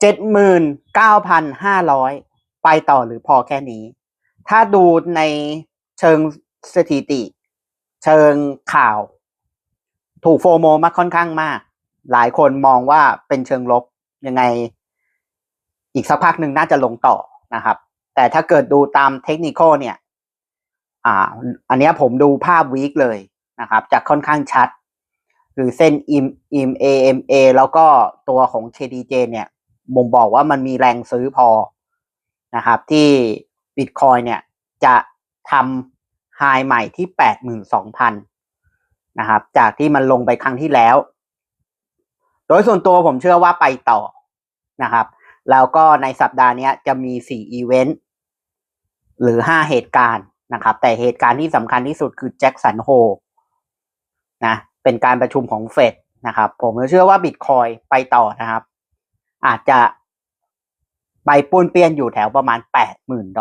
79,500ไปต่อหรือพอแค่นี้ ถ้าดูในเชิงสถิติ เชิงข่าวถูกโฟโมมาค่อนข้างมากหลายคนมองว่าเป็นเชิงลบยังไงอีกสักพักหนึ่งน่าจะลงต่อนะครับแต่ถ้าเกิดดูตามเทคนิคเนี่ยอันนี้ผมดูภาพวีคเลยนะครับจะค่อนข้างชัดคือเส้นอิม AMA แล้วก็ตัวของ KDJ เนี่ยบ่งบอกว่ามันมีแรงซื้อพอนะครับที่ Bitcoin เนี่ยจะทำไฮใหม่ที่ 82,000 นะครับจากที่มันลงไปครั้งที่แล้วโดยส่วนตัวผมเชื่อว่าไปต่อนะครับแล้วก็ในสัปดาห์นี้จะมี4อีเวนต์หรือ5เหตุการณ์นะครับแต่เหตุการณ์ที่สำคัญที่สุดคือแจ็คสันโฮนะเป็นการประชุมของเฟดนะครับผมเชื่อว่า Bitcoin ไปต่อนะครับอาจจะไปป้วนเปี้ยนอยู่แถวประมาณ $80,000